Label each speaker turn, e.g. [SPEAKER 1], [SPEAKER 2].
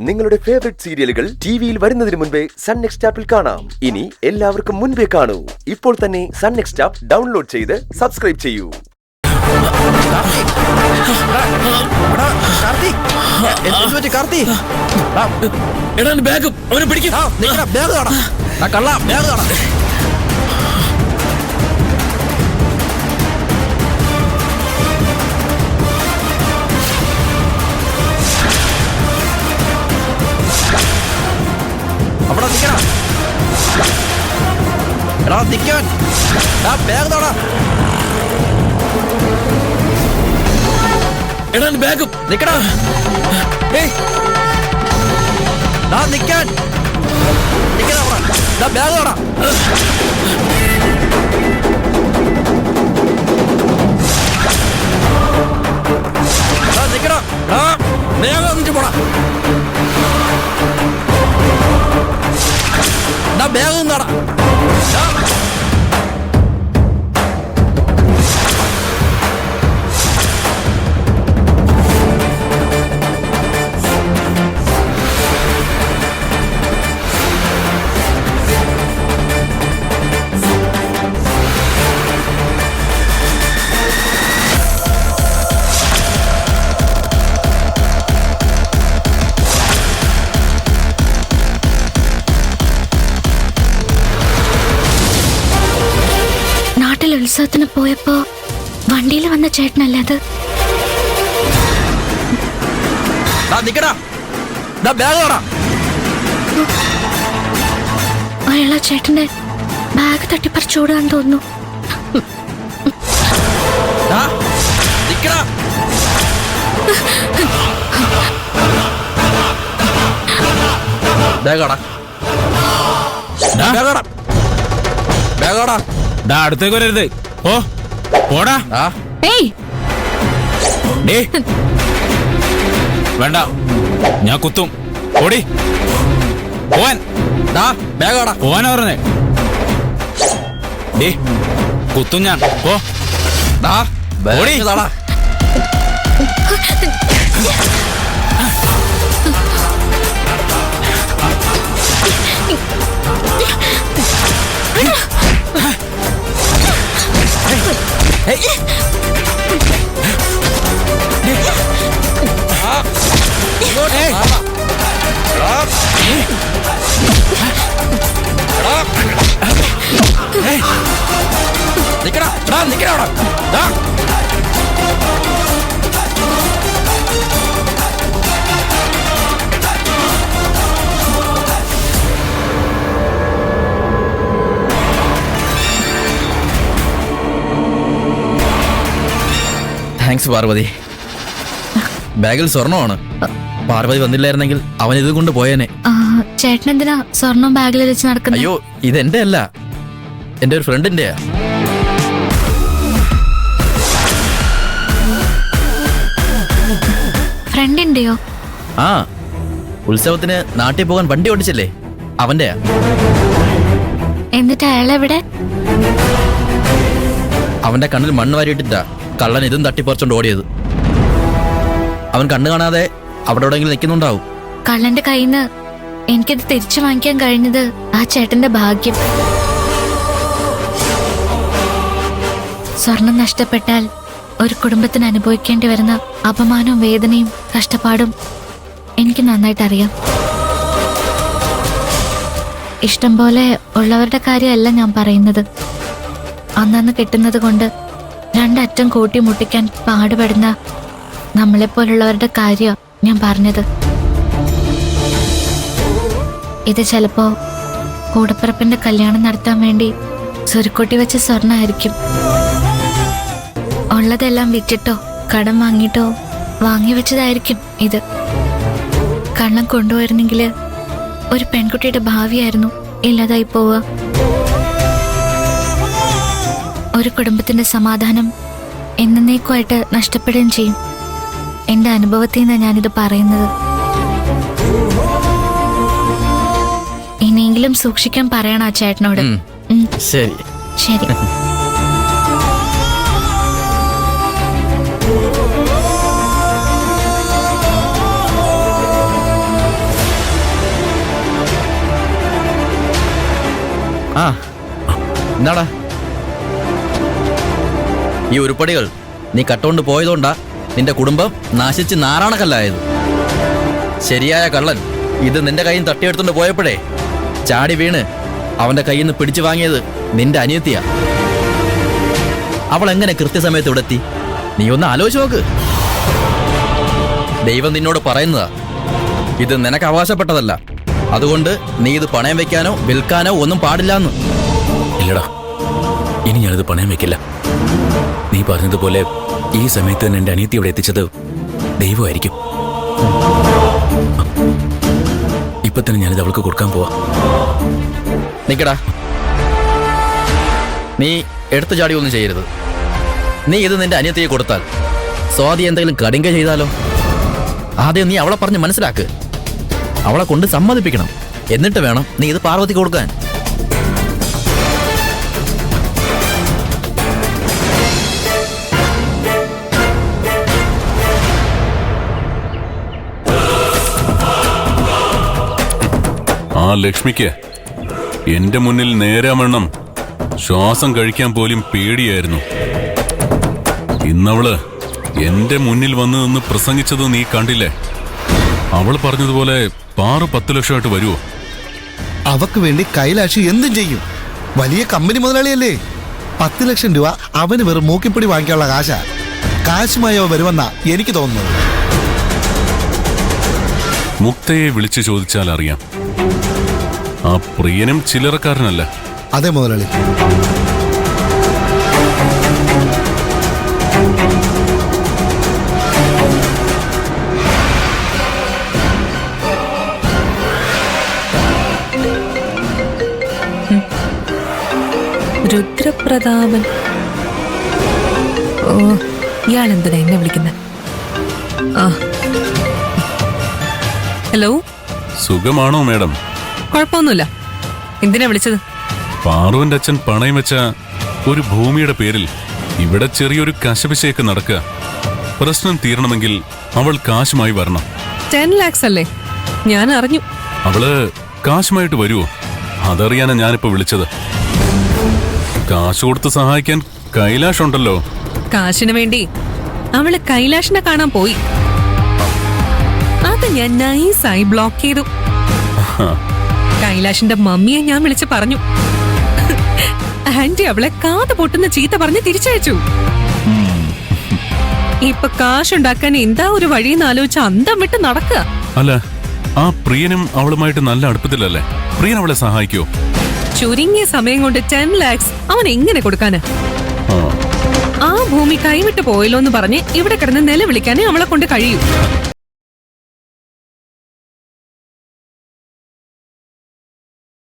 [SPEAKER 1] നിങ്ങളുടെ ഫേവറേറ്റ് സീരിയലുകൾ ടിവിയിൽ വരുന്നതിന് മുൻപേ സൺ നെക്സ്റ്റ് ആപ്പിൽ കാണാം. ഇനി എല്ലാവർക്കും മുൻപേ കാണൂ. ഇപ്പോൾ തന്നെ സൺ നെക്സ്റ്റ് ആപ്പ് ഡൗൺലോഡ് ചെയ്ത് സബ്സ്ക്രൈബ് ചെയ്യൂ.
[SPEAKER 2] അവിടെ നിൽക്കണം. എടാ നിൽക്കാൻ ബാഗ് തോടാ. എടാ ബാഗും നിൽക്കടാ. നിൽക്കാൻ നിൽക്കണ ബാഗ് തോടാ. നിൽക്കടാ. വേഗം വന്നിട്ട് പോടാ. ബാഗ് നടാ.
[SPEAKER 3] ഉത്സവത്തിന് പോയപ്പോ വണ്ടിയിൽ വന്ന ചേട്ടനല്ലേ അത്? അയാളാ ചേട്ടന്റെ ബാഗ് തട്ടിപ്പറിച്ചോടാന്ന് തോന്നുന്നു.
[SPEAKER 4] അടുത്തേക്ക് വരരുത്. ഓ പോടാ. വേണ്ട, ഞാൻ കുത്തും. ഓടി പോവാൻ. പോവാനാ പറഞ്ഞേ. കുത്തും ഞാൻ. പോ. ഓടി.
[SPEAKER 2] താങ്ക്സ് പാർവതി. ബാഗിൽ സ്വർണ്ണമാണ്. പാർവതി വന്നില്ലായിരുന്നെങ്കിൽ അവൻ ഇത് കൊണ്ട് പോയേനെ.
[SPEAKER 3] ചേട്ടൻ എന്തിനാ സ്വർണം ബാഗിൽ വെച്ച് നടക്കുന്നത്?
[SPEAKER 2] അയ്യോ, ഇതെന്റെ അല്ല, എന്റെ ഒരു ഫ്രണ്ടിന്റെയാ.
[SPEAKER 3] ഫ്രണ്ടിന്റെയോ?
[SPEAKER 2] ആ, ഉത്സവത്തിന് നാട്ടിൽ പോകാൻ വണ്ടി ഓടിച്ചില്ലേ, അവന്റെയാ.
[SPEAKER 3] എന്നിട്ട് അയാളെവിടെ?
[SPEAKER 2] അവന്റെ കണ്ണിൽ മണ്ണ് വാരിയിട്ടിട്ടാ കള്ളൻ ഇതും തട്ടിപ്പറിച്ചോണ്ട് ഓടിയത്. അവൻ കണ്ണു കാണാതെ അവിടെ എവിടെയെങ്കിലും നിൽക്കുന്നുണ്ടാവും.
[SPEAKER 3] കള്ളന്റെ കയ്യിന്ന് എനിക്കത് തിരിച്ചു വാങ്ങിക്കാൻ കഴിഞ്ഞത് ആ ചേട്ടന്റെ ഭാഗ്യം. സ്വർണം നഷ്ടപ്പെട്ടാൽ ഒരു കുടുംബത്തിന് അനുഭവിക്കേണ്ടി വരുന്ന അപമാനവും വേദനയും കഷ്ടപ്പാടും എനിക്ക് നന്നായിട്ട് അറിയാം. ഇഷ്ടം പോലെ ഉള്ളവരുടെ കാര്യമല്ല ഞാൻ പറയുന്നത്. അന്നന്ന് കിട്ടുന്നത് കൊണ്ട് രണ്ടറ്റം കൂട്ടി മുട്ടിക്കാൻ പാടുപെടുന്ന നമ്മളെപ്പോലുള്ളവരുടെ കാര്യം ഞാൻ പറഞ്ഞത്. ഇത് ചിലപ്പോ കൂടപ്പിറപ്പിന്റെ കല്യാണം നടത്താൻ വേണ്ടി സ്വരുക്കൂട്ടി വെച്ച സ്വർണ്ണമായിരിക്കും. ഉള്ളതെല്ലാം വിറ്റിട്ടോ കടം വാങ്ങിയിട്ടോ വാങ്ങി വെച്ചതായിരിക്കും ഇത്. കള്ളം കൊണ്ടുവരുന്നെങ്കിൽ ഒരു പെൺകുട്ടിയുടെ ഭാവിയായിരുന്നു ഇല്ലാതായി പോവുക. ഒരു കുടുംബത്തിന്റെ സമാധാനം എന്നേക്കുമായിട്ട് നഷ്ടപ്പെടുകയും ചെയ്യും. എന്റെ അനുഭവത്തിൽ നിന്നാണ് ഞാനിത് പറയുന്നത്. ഇനിയെങ്കിലും സൂക്ഷിക്കാൻ പറയണം ആ ചേട്ടനോട്.
[SPEAKER 2] ശരി
[SPEAKER 3] ശരി.
[SPEAKER 2] ആ എന്താടാ? ഈ ഉരുപ്പടികൾ നീ കട്ടുകൊണ്ട് പോയതുകൊണ്ടാ നിന്റെ കുടുംബം നാശിച്ച് നാറാണക്കല്ലായത്. ശരിയായ കള്ളൻ ഇത് നിന്റെ കയ്യിൽ നിന്ന് തട്ടിയെടുത്തോണ്ട് പോയപ്പോഴേ ചാടി വീണ് അവന്റെ കയ്യിൽ നിന്ന് പിടിച്ചു വാങ്ങിയത് നിന്റെ അനിയത്തിയാ. അവൾ എങ്ങനെ കൃത്യസമയത്ത് ഇവിടെ എത്തി? നീ ഒന്ന് ആലോചിച്ച് നോക്ക്. ദൈവം നിന്നോട് പറയുന്നതാ, ഇത് നിനക്ക് അവകാശപ്പെട്ടതല്ല. അതുകൊണ്ട് നീ ഇത് പണയം വെക്കാനോ വിൽക്കാനോ ഒന്നും പാടില്ലാന്ന്.
[SPEAKER 4] ഇല്ലടാ, ഇനി ഞാനിത് പണയം വെക്കില്ല. നീ പറഞ്ഞതുപോലെ ഈ സമയത്ത് തന്നെ എന്റെ അനിയത്തി ഇവിടെ എത്തിച്ചത് ദൈവമായിരിക്കും. ഇപ്പൊ തന്നെ ഞാനിത് അവൾക്ക് കൊടുക്കാൻ പോവാ.
[SPEAKER 2] നിക്കടാ, നീ എടുത്തു ചാടി ഒന്നും ചെയ്യരുത്. നീ ഇത് നിന്റെ അനിയത്തിയെ കൊടുത്താൽ സ്വാതി എന്തെങ്കിലും കടുങ്ക ചെയ്താലോ? ആദ്യം നീ അവളെ പറഞ്ഞ് മനസ്സിലാക്ക്. അവളെ കൊണ്ട് സമ്മതിപ്പിക്കണം. എന്നിട്ട് വേണം നീ ഇത് പാർവതി കൊടുക്കാൻ.
[SPEAKER 5] ആ ലക്ഷ്മിക്ക് എന്റെ മുന്നിൽ നേരാമണ്ണം ശ്വാസം കഴിക്കാൻ പോലും പേടിയായിരുന്നു. ഇന്നവള് എന്റെ മുന്നിൽ വന്ന് നിന്ന് പ്രസംഗിച്ചത് നീ കണ്ടില്ലേ? അവൾ പറഞ്ഞതുപോലെ പാറു 10 ലക്ഷമായിട്ട് വരുമോ?
[SPEAKER 6] അവക്ക് വേണ്ടി കൈലാഷ് എന്തും ചെയ്യും. വലിയ കമ്പനി മുതലാളിയല്ലേ. 10 ലക്ഷം രൂപ അവന് വെറും മൂക്കിപ്പൊടി വാങ്ങിക്കാനുള്ള കാശാ. കാശുമായി അവ വരുമെന്നാ എനിക്ക് തോന്നുന്നത്.
[SPEAKER 5] മുക്തയെ വിളിച്ചു ചോദിച്ചാൽ അറിയാം. ആ പ്രിയനും ചില്ലറക്കാരനല്ല.
[SPEAKER 6] അതെ മുതലാളി.
[SPEAKER 7] രുദ്രപ്രതാപൻ. ഓ, ഇയാളെന്തിനാ എന്നെ വിളിക്കുന്നത്? ആ, ഹലോ.
[SPEAKER 5] സുഖമാണോ മേഡം?
[SPEAKER 7] കുഴപ്പമൊന്നുമില്ല. എന്തിനാ വിളിച്ചത്?
[SPEAKER 5] പാറുവിന്റെ അച്ഛൻ പണയം വെച്ച ഒരു ഭൂമിയുടെ പേരിൽ ഇവിടെ ചെറിയൊരു കശപിശയൊക്കെ നടക്കുക. പ്രശ്നം തീരണമെങ്കിൽ അവൾ കാശുമായി വരണം.
[SPEAKER 7] 10 lakhs അല്ലേ? ഞാൻ അറിഞ്ഞു.
[SPEAKER 5] അവള് കാശുമായിട്ട് വരുമോ? അതറിയാനാ ഞാനിപ്പോ വിളിച്ചത്. കാശ് കൊടുത്ത് സഹായിക്കാൻ കൈലാഷ് ഉണ്ടല്ലോ.
[SPEAKER 7] കാശിന് വേണ്ടി അവള് കൈലാഷിനെ കാണാൻ പോയി. അത് ഞാൻ നൈസായി ബ്ലോക്ക് ചെയ്തു. കൈലാഷിന്റെ മമ്മിയെ ഞാൻ വിളിച്ച് പറഞ്ഞു. ആന്റി അവളെ കാത് പൊട്ടുന്ന ചീത്ത പറഞ്ഞ് തിരിച്ചയച്ചു. ഇപ്പൊ കാശുണ്ടാക്കാൻ എന്താ ഒരു വഴിയെന്ന് ആലോചിച്ച് അന്തം വിട്ട് നടക്കുക.
[SPEAKER 5] അല്ല, ആ പ്രിയനും അവളുമായിട്ട് നല്ല അടുപ്പത്തിലല്ലേ? പ്രിയൻ അവളെ സഹായിക്കോ?
[SPEAKER 7] ചുരുങ്ങിയ സമയം കൊണ്ട് 10 lakhs അവൻ എങ്ങനെ കൊടുക്കാന്? ആ ഭൂമി കൈവിട്ട് പോയല്ലോ എന്ന് പറഞ്ഞ് ഇവിടെ കിടന്ന് നിലവിളിക്കാനേ അവളെ കൊണ്ട് കഴിയൂ.